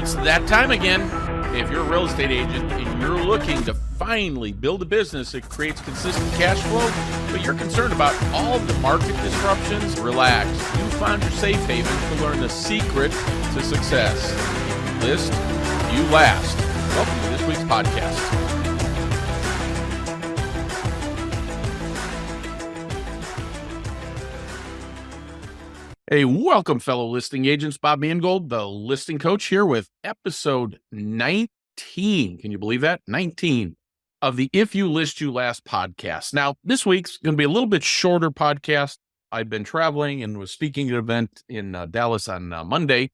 It's that time again. If you're a real estate agent and you're looking to finally build a business that creates consistent cash flow, but you're concerned about all the market disruptions, relax. You found your safe haven to learn the secret to success. List, you last. Welcome to this week's podcast. Hey, welcome, fellow listing agents. Bob Mangold, the listing coach, here with episode 19. Can you believe that? 19 of the If You List, You Last podcast. Now, this week's going to be a little bit shorter podcast. I've been traveling and was speaking at an event in Dallas on Monday.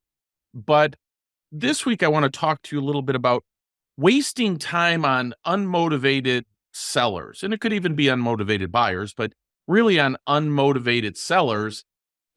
But this week, I want to talk to you a little bit about wasting time on unmotivated sellers. And it could even be unmotivated buyers, but really on unmotivated sellers,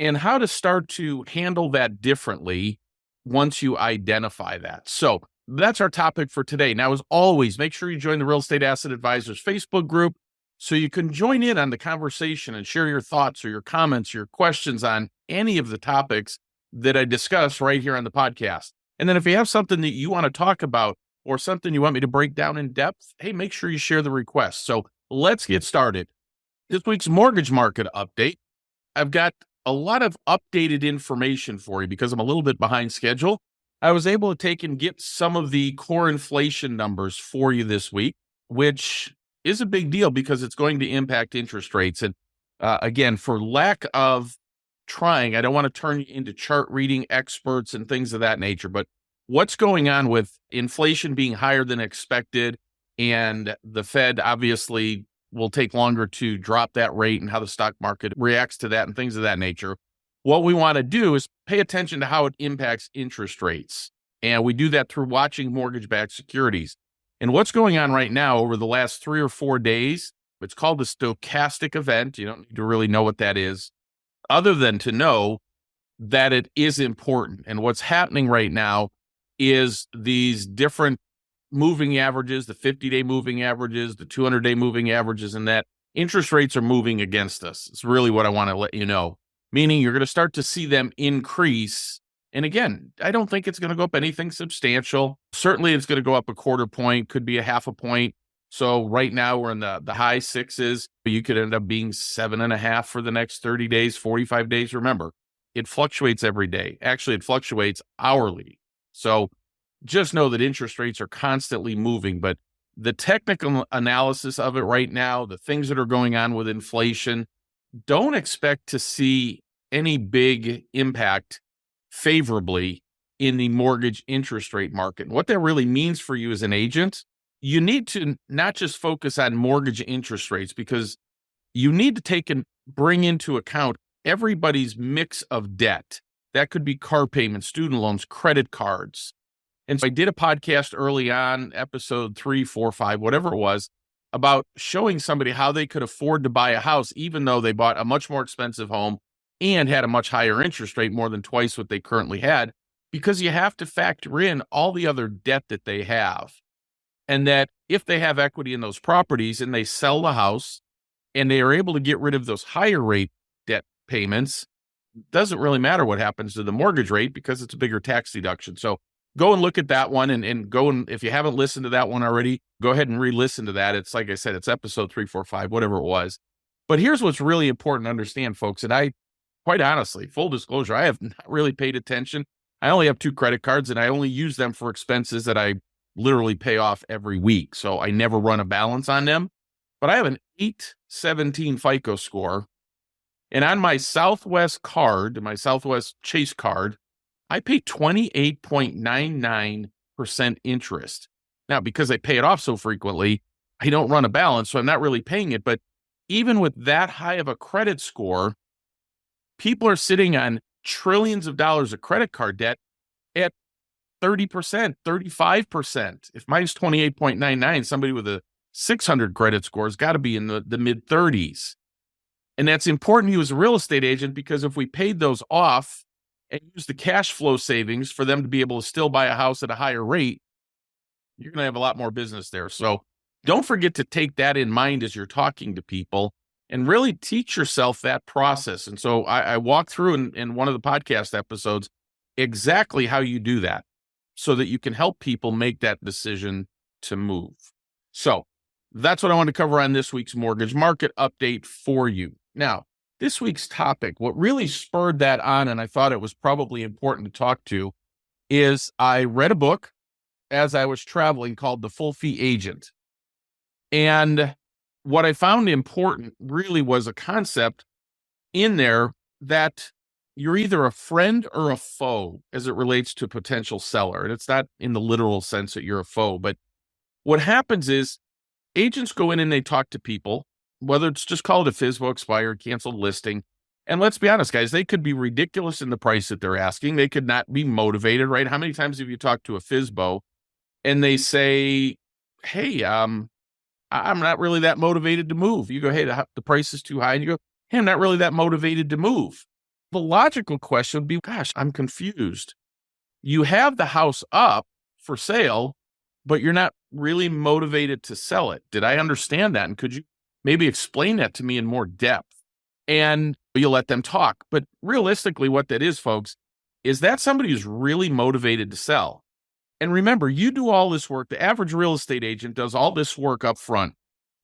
and how to start to handle that differently once you identify that. So that's our topic for today. Now, as always, make sure you join the Real Estate Asset Advisors Facebook group so you can join in on the conversation and share your thoughts or your comments, your questions on any of the topics that I discuss right here on the podcast. And then if you have something that you want to talk about or something you want me to break down in depth, hey, make sure you share the request. So let's get started. This week's mortgage market update. I've got a lot of updated information for you because I'm a little bit behind schedule. I was able to take and get some of the core inflation numbers for you this week, which is a big deal because it's going to impact interest rates. And again, for lack of trying, I don't want to turn you into chart reading experts and things of that nature, but what's going on with inflation being higher than expected and the Fed obviously will take longer to drop that rate and how the stock market reacts to that and things of that nature. What we want to do is pay attention to how it impacts interest rates. And we do that through watching mortgage-backed securities. And what's going on right now over the last 3 or 4 days, it's called the Stochastic event. You don't need to really know what that is, other than to know that it is important. And what's happening right now is these different moving averages, the 50-day moving averages, the 200-day moving averages, and that interest rates are moving against us. It's really what I want to let you know, meaning you're going to start to see them increase. And again, I don't think it's going to go up anything substantial. Certainly it's going to go up a quarter point, could be a half a point. So right now we're in the high sixes. You could end up being 7.5 for the next 30 days, 45 days. Remember, it fluctuates every day. Actually, it fluctuates hourly. So just know that interest rates are constantly moving, but the technical analysis of it right now, the things that are going on with inflation, don't expect to see any big impact favorably in the mortgage interest rate market. And what that really means for you as an agent, you need to not just focus on mortgage interest rates, because you need to take and bring into account everybody's mix of debt. That could be car payments, student loans, credit cards. And so I did a podcast early on, episode 3, 4, 5, whatever it was, about showing somebody how they could afford to buy a house, even though they bought a much more expensive home and had a much higher interest rate, more than twice what they currently had, because you have to factor in all the other debt that they have. And that if they have equity in those properties and they sell the house and they are able to get rid of those higher rate debt payments, doesn't really matter what happens to the mortgage rate because it's a bigger tax deduction. So go and look at that one and go and if you haven't listened to that one already, go ahead and re-listen to that. It's like I said, it's episode 3, 4, 5, whatever it was. But here's what's really important to understand, folks. And I, quite honestly, full disclosure, I have not really paid attention. I only have 2 credit cards and I only use them for expenses that I literally pay off every week. So I never run a balance on them. But I have an 817 FICO score. And on my Southwest card, my Southwest Chase card, I pay 28.99% interest. Now, because I pay it off so frequently, I don't run a balance, so I'm not really paying it. But even with that high of a credit score, people are sitting on trillions of dollars of credit card debt at 30%, 35%. If mine's 28.99, somebody with a 600 credit score has got to be in the mid-30s. And that's important to you as a real estate agent, because if we paid those off and use the cash flow savings for them to be able to still buy a house at a higher rate, you're going to have a lot more business there. So don't forget to take that in mind as you're talking to people and really teach yourself that process. And so I walk through in one of the podcast episodes exactly how you do that. so that you can help people make that decision to move. So that's what I want to cover on this week's mortgage market update for you. Now, this week's topic, what really spurred that on, and I thought it was probably important to talk to, is I read a book as I was traveling called The Full Fee Agent. And what I found important really was a concept in there that you're either a friend or a foe as it relates to a potential seller. And it's not in the literal sense that you're a foe, but what happens is agents go in and they talk to people, whether it's just called a FSBO, expired, canceled listing. And let's be honest, guys, they could be ridiculous in the price that they're asking. They could not be motivated, right? How many times have you talked to a FSBO and they say, hey, I'm not really that motivated to move. You go, hey, the price is too high. And you go, hey, I'm not really that motivated to move. The logical question would be, gosh, I'm confused. You have the house up for sale, but you're not really motivated to sell it. Did I understand that? And could you maybe explain that to me in more depth? And you let them talk. But realistically, what that is, folks, is that somebody who's really motivated to sell. And remember, you do all this work. The average real estate agent does all this work up front.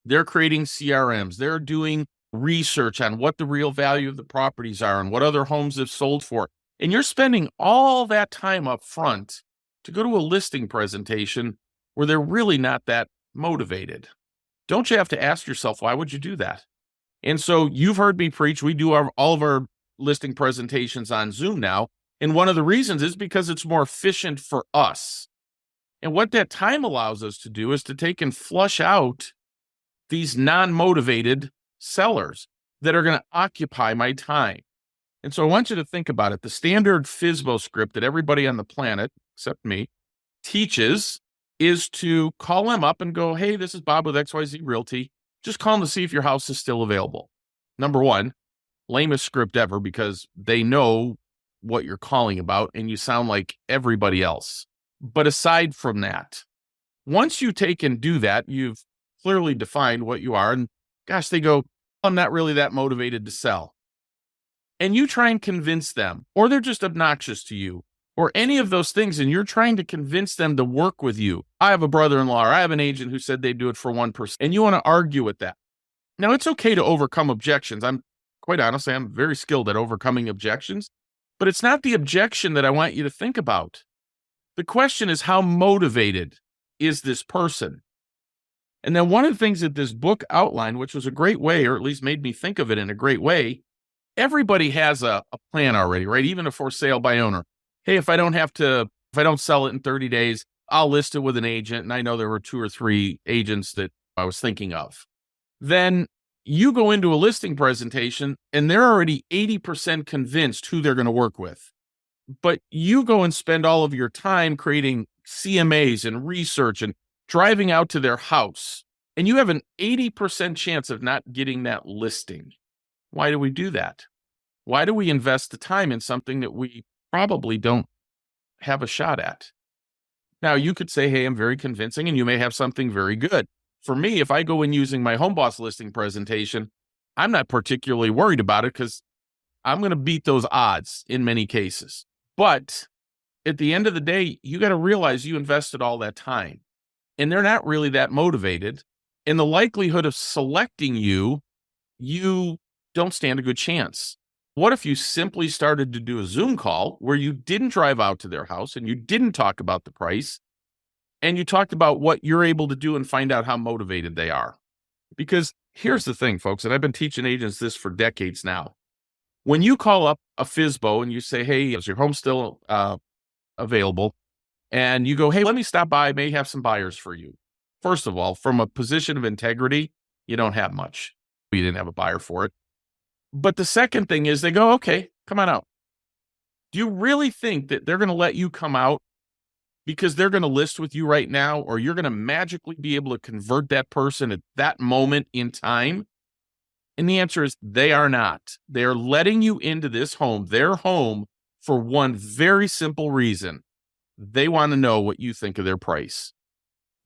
They're creating CRMs. They're doing research on what the real value of the properties are and what other homes have sold for. And you're spending all that time up front to go to a listing presentation where they're really not that motivated. Don't you have to ask yourself, why would you do that? And so you've heard me preach. We do all of our listing presentations on Zoom now. And one of the reasons is because it's more efficient for us. And what that time allows us to do is to take and flush out these non-motivated sellers that are going to occupy my time. And so I want you to think about it. The standard FSBO script that everybody on the planet, except me, teaches is to call them up and go, hey, this is Bob with XYZ Realty. Just call them to see if your house is still available. Number one, lamest script ever, because they know what you're calling about and you sound like everybody else. But aside from that, once you take and do that, you've clearly defined what you are. And gosh, they go, I'm not really that motivated to sell. And you try and convince them, or they're just obnoxious to you, or any of those things, and you're trying to convince them to work with you. I have a brother-in-law, or I have an agent who said they'd do it for 1%, and you want to argue with that. Now, it's okay to overcome objections. Quite honestly, I'm very skilled at overcoming objections, but it's not the objection that I want you to think about. The question is, how motivated is this person? And then one of the things that this book outlined, which was a great way, or at least made me think of it in a great way, everybody has a plan already, right? Even a for sale by owner. Hey, if I don't sell it in 30 days, I'll list it with an agent. And I know there were 2 or 3 agents that I was thinking of. Then you go into a listing presentation and they're already 80% convinced who they're going to work with. But you go and spend all of your time creating CMAs and research and driving out to their house. And you have an 80% chance of not getting that listing. Why do we do that? Why do we invest the time in something that we probably don't have a shot at? Now, you could say, hey, I'm very convincing, and you may have something very good. For me, if I go in using my Home Boss listing presentation, I'm not particularly worried about it because I'm going to beat those odds in many cases. But at the end of the day, you got to realize you invested all that time, and they're not really that motivated. And the likelihood of selecting you don't stand a good chance. What if you simply started to do a Zoom call where you didn't drive out to their house and you didn't talk about the price and you talked about what you're able to do and find out how motivated they are? Because here's the thing, folks, and I've been teaching agents this for decades now. When you call up a FSBO and you say, hey, is your home still available? And you go, hey, let me stop by. I may have some buyers for you. First of all, from a position of integrity, you don't have much. You didn't have a buyer for it. But the second thing is they go, okay, come on out. Do you really think that they're going to let you come out because they're going to list with you right now, or you're going to magically be able to convert that person at that moment in time? And the answer is they are not. They are letting you into this home, their home, for one very simple reason. They want to know what you think of their price.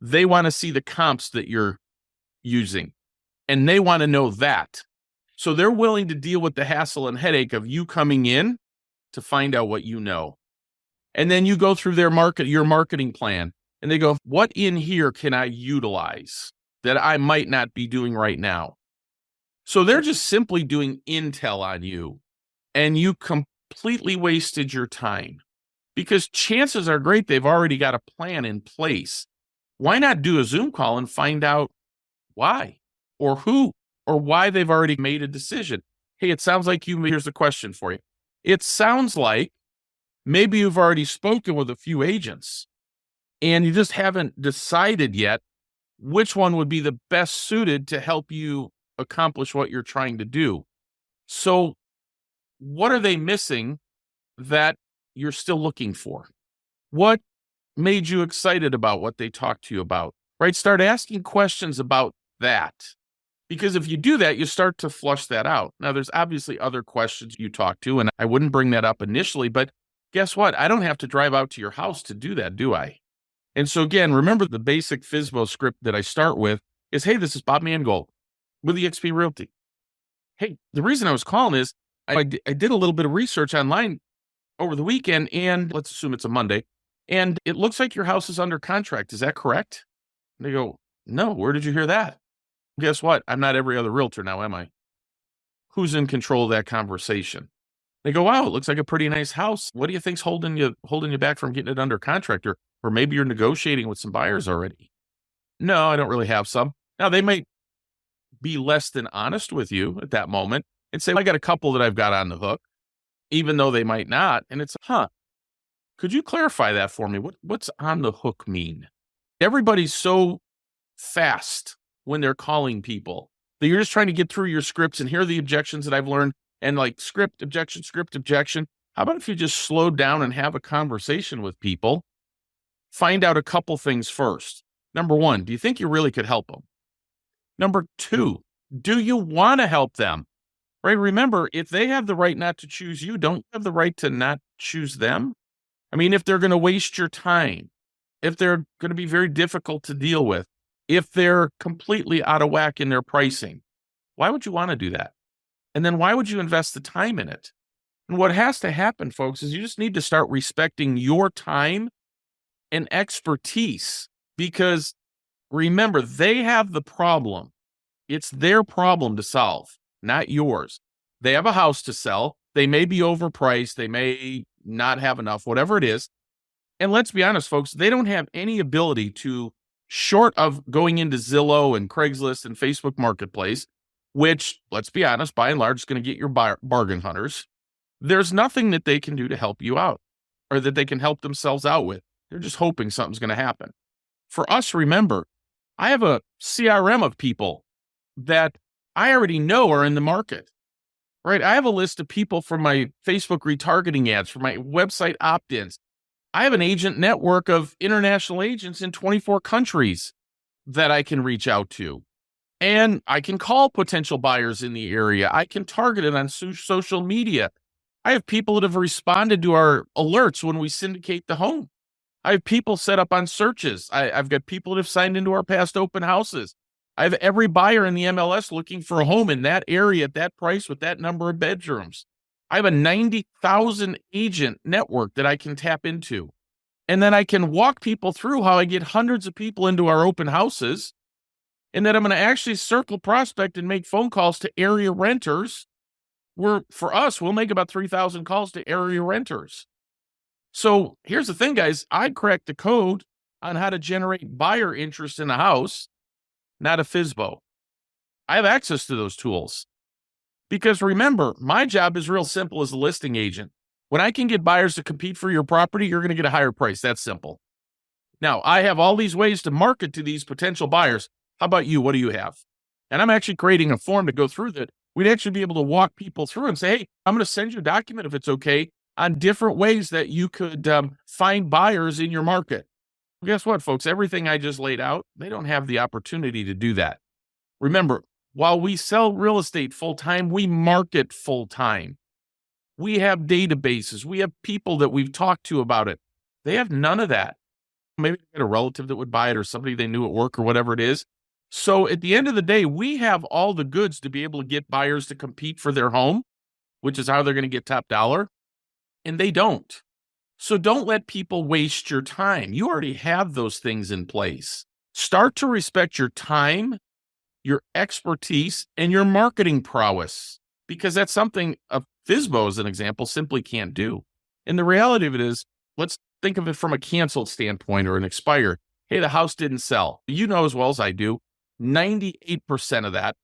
They want to see the comps that you're using, and they want to know that. So they're willing to deal with the hassle and headache of you coming in to find out what you know. And then you go through your marketing plan, and they go, what in here can I utilize that I might not be doing right now? So they're just simply doing intel on you, and you completely wasted your time, because chances are great they've already got a plan in place. Why not do a Zoom call and find out why or who or why they've already made a decision? Hey, it sounds like here's the question for you. It sounds like maybe you've already spoken with a few agents and you just haven't decided yet which one would be the best suited to help you accomplish what you're trying to do. So what are they missing that you're still looking for? What made you excited about what they talked to you about, right? Start asking questions about that. Because if you do that, you start to flush that out. Now, there's obviously other questions you talk to, and I wouldn't bring that up initially, but guess what? I don't have to drive out to your house to do that, do I? And so again, remember the basic FSBO script that I start with is, hey, this is Bob Mangold with eXp Realty. Hey, the reason I was calling is I did a little bit of research online over the weekend, and let's assume it's a Monday, and it looks like your house is under contract. Is that correct? And they go, no, where did you hear that? Guess what? I'm not every other realtor now, am I? Who's in control of that conversation? They go, wow, it looks like a pretty nice house. What do you think's holding you back from getting it under contract? Or maybe you're negotiating with some buyers already. No, I don't really have some. Now, they might be less than honest with you at that moment and say, well, I got a couple that I've got on the hook, even though they might not. And it's, could you clarify that for me? What's on the hook mean? Everybody's so fast when they're calling people that you're just trying to get through your scripts, and here are the objections that I've learned, and like script, objection. How about if you just slow down and have a conversation with people? Find out a couple things first. Number one, do you think you really could help them? Number two, do you want to help them? Right? Remember, if they have the right not to choose you, don't you have the right to not choose them? I mean, if they're going to waste your time, if they're going to be very difficult to deal with, if they're completely out of whack in their pricing, why would you want to do that? And then why would you invest the time in it? And what has to happen, folks, is you just need to start respecting your time and expertise, because remember, they have the problem. It's their problem to solve, not yours. They have a house to sell. They may be overpriced. They may not have enough, whatever it is. And let's be honest, folks, they don't have any ability to, short of going into Zillow and Craigslist and Facebook Marketplace, which, let's be honest, by and large, is going to get your bargain hunters. There's nothing that they can do to help you out or that they can help themselves out with. They're just hoping something's going to happen. For us, remember, I have a CRM of people that I already know are in the market, right? I have a list of people from my Facebook retargeting ads, from my website opt-ins. I have an agent network of international agents in 24 countries that I can reach out to. And I can call potential buyers in the area. I can target it on social media. I have people that have responded to our alerts when we syndicate the home. I have people set up on searches. I've got people that have signed into our past open houses. I have every buyer in the MLS looking for a home in that area at that price with that number of bedrooms. I have a 90,000 agent network that I can tap into. And then I can walk people through how I get hundreds of people into our open houses. And then I'm going to actually circle prospect and make phone calls to area renters. For us, we'll make about 3,000 calls to area renters. So here's the thing, guys. I cracked the code on how to generate buyer interest in a house, not a FSBO. I have access to those tools. Because remember, my job is real simple as a listing agent. When I can get buyers to compete for your property, you're going to get a higher price. That's simple. Now, I have all these ways to market to these potential buyers. How about you? What do you have? And I'm actually creating a form to go through that. We'd actually be able to walk people through and say, hey, I'm going to send you a document, if it's okay, on different ways that you could find buyers in your market. Well, guess what, folks? Everything I just laid out, they don't have the opportunity to do that. Remember, while we sell real estate full-time, we market full-time. We have databases. We have people that we've talked to about it. They have none of that. Maybe they had a relative that would buy it or somebody they knew at work or whatever it is. So at the end of the day, we have all the goods to be able to get buyers to compete for their home, which is how they're going to get top dollar. And they don't. So don't let people waste your time. You already have those things in place. Start to respect your time, your expertise, and your marketing prowess, because that's something a FSBO, as an example, simply can't do. And the reality of it is, let's think of it from a canceled standpoint or an expired. Hey, the house didn't sell. You know as well as I do, 98% of that,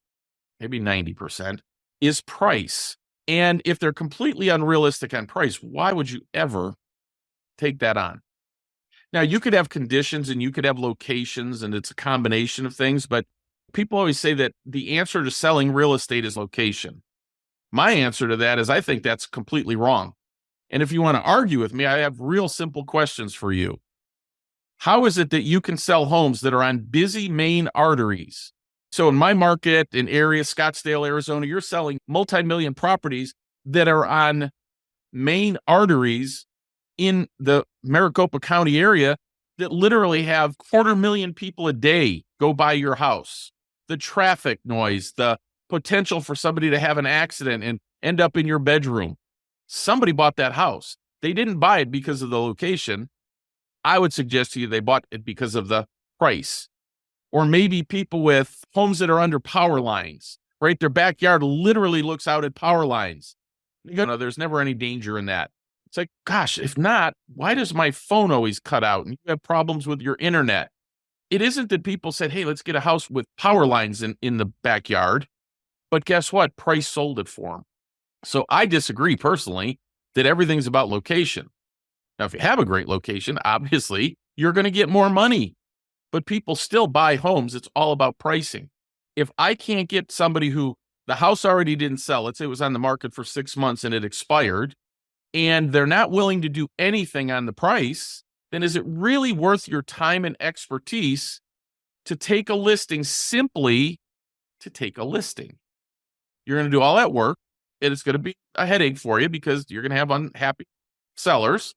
maybe 90%, is price. And if they're completely unrealistic on price, why would you ever take that on? Now, you could have conditions and you could have locations, and it's a combination of things, but people always say that the answer to selling real estate is location. My answer to that is I think that's completely wrong. And if you want to argue with me, I have real simple questions for you. How is it that you can sell homes that are on busy main arteries? So in my market, in area, Scottsdale, Arizona, you're selling multi-million properties that are on main arteries in the Maricopa County area that literally have 250,000 people a day go by your house. The traffic noise, the potential for somebody to have an accident and end up in your bedroom. Somebody bought that house. They didn't buy it because of the location. I would suggest to you they bought it because of the price. Or maybe people with homes that are under power lines, right? Their backyard literally looks out at power lines. You go, no, there's never any danger in that. It's like, gosh, if not, why does my phone always cut out and you have problems with your internet? It isn't that people said, hey, let's get a house with power lines in the backyard. But guess what? Price sold it for them. So I disagree personally that everything's about location. Now, if you have a great location, obviously you're going to get more money, but people still buy homes. It's all about pricing. If I can't get somebody who the house already didn't sell, let's say it was on the market for 6 months and it expired, and they're not willing to do anything on the price, then is it really worth your time and expertise to take a listing simply to take a listing? You're going to do all that work, and it's going to be a headache for you because you're going to have unhappy sellers,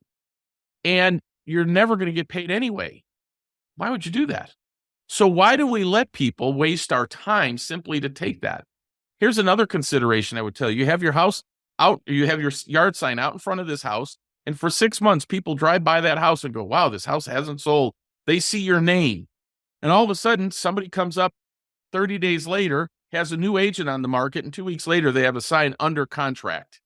and you're never going to get paid anyway. Why would you do that? So why do we let people waste our time simply to take that? Here's another consideration I would tell you. You have your house out, you have your yard sign out in front of this house, and for 6 months, people drive by that house and go, wow, this house hasn't sold. They see your name. And all of a sudden, somebody comes up 30 days later, has a new agent on the market, and 2 weeks later, they have a sign under contract.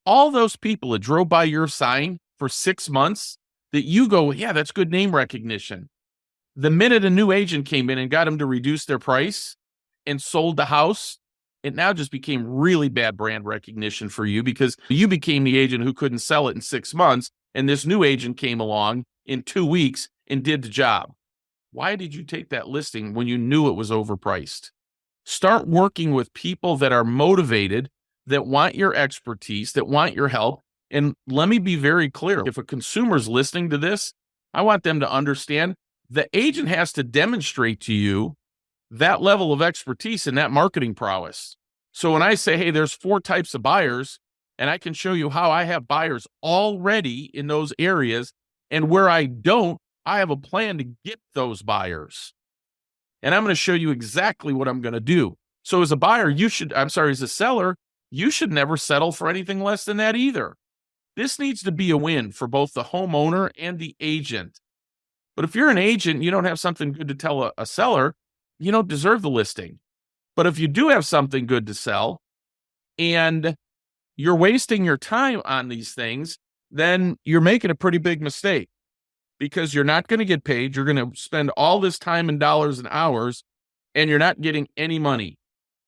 All those people that drove by your sign for 6 months, that you go, yeah, that's good name recognition. The minute a new agent came in and got them to reduce their price and sold the house, it now just became really bad brand recognition for you because you became the agent who couldn't sell it in 6 months, and this new agent came along in 2 weeks and did the job. Why did you take that listing when you knew it was overpriced? Start working with people that are motivated, that want your expertise, that want your help. And let me be very clear. If a consumer's listening to this, I want them to understand the agent has to demonstrate to you that level of expertise and that marketing prowess. So when I say, hey, there's 4 types of buyers, and I can show you how I have buyers already in those areas, and where I don't, I have a plan to get those buyers. And I'm going to show you exactly what I'm going to do. So as a buyer, as a seller, you should never settle for anything less than that either. This needs to be a win for both the homeowner and the agent. But if you're an agent, you don't have something good to tell a seller, you don't deserve the listing. But if you do have something good to sell and you're wasting your time on these things, then you're making a pretty big mistake because you're not going to get paid. You're going to spend all this time and dollars and hours, and you're not getting any money.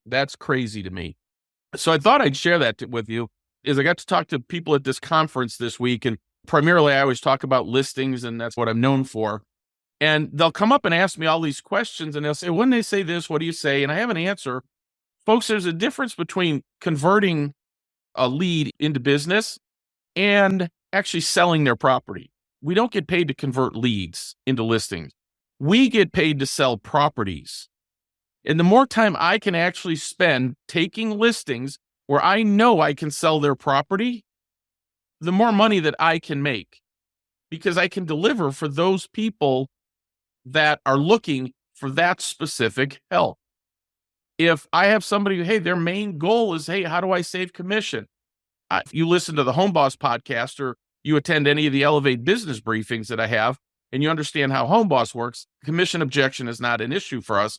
That's crazy to me. So I thought I'd share that with you. I got to talk to people at this conference this week, and primarily I always talk about listings, and that's what I'm known for. And they'll come up and ask me all these questions, and they'll say, when they say this, what do you say? And I have an answer. Folks, there's a difference between converting a lead into business and actually selling their property. We don't get paid to convert leads into listings. We get paid to sell properties. And the more time I can actually spend taking listings where I know I can sell their property, the more money that I can make, because I can deliver for those people that are looking for that specific help. If I have somebody, hey, their main goal is, hey, how do I save commission? If you listen to the Home Boss podcast or you attend any of the Elevate business briefings that I have, and you understand how Home Boss works, commission objection is not an issue for us.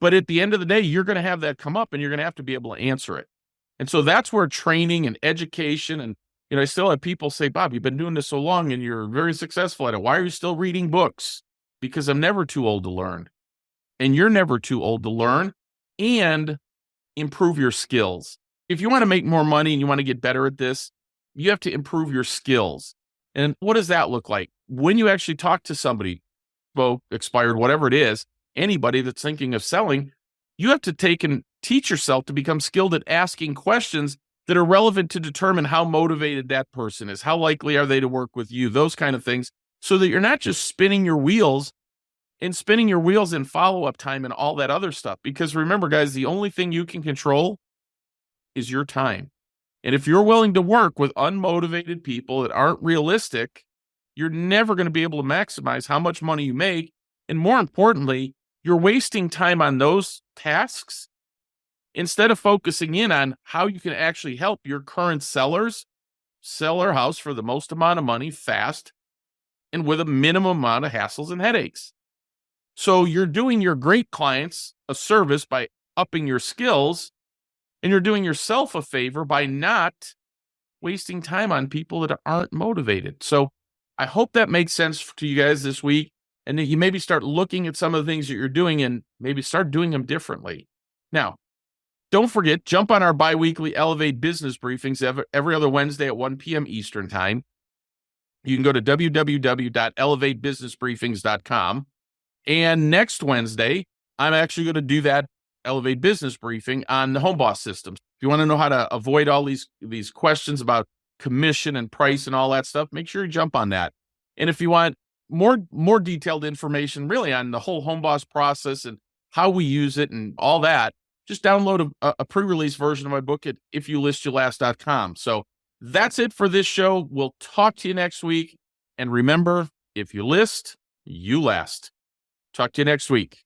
But at the end of the day, you're going to have that come up and you're going to have to be able to answer it. And so that's where training and education, and I still have people say, Bob, you've been doing this so long and you're very successful at it. Why are you still reading books? Because I'm never too old to learn. And you're never too old to learn and improve your skills. If you want to make more money and you want to get better at this, you have to improve your skills. And what does that look like? When you actually talk to somebody, expired, whatever it is, anybody that's thinking of selling, you have to take and teach yourself to become skilled at asking questions that are relevant to determine how motivated that person is. How likely are they to work with you? Those kind of things, so that you're not just spinning your wheels in follow-up time and all that other stuff. Because remember, guys, the only thing you can control is your time. And if you're willing to work with unmotivated people that aren't realistic, you're never going to be able to maximize how much money you make. And more importantly, you're wasting time on those tasks instead of focusing in on how you can actually help your current sellers sell their house for the most amount of money fast and with a minimum amount of hassles and headaches. So you're doing your great clients a service by upping your skills, and you're doing yourself a favor by not wasting time on people that aren't motivated. So I hope that makes sense to you guys this week, and that you maybe start looking at some of the things that you're doing and maybe start doing them differently. Now, don't forget, jump on our bi-weekly Elevate business briefings every other Wednesday at 1 p.m. Eastern time. You can go to www.elevatebusinessbriefings.com. And next Wednesday, I'm actually going to do that Elevate business briefing on the Home Boss systems. If you want to know how to avoid all these questions about commission and price and all that stuff, make sure you jump on that. And if you want more detailed information really on the whole Home Boss process and how we use it and all that, just download a pre-release version of my book at ifyoulistyourlast.com. So that's it for this show. We'll talk to you next week. And remember, if you list, you last. Talk to you next week.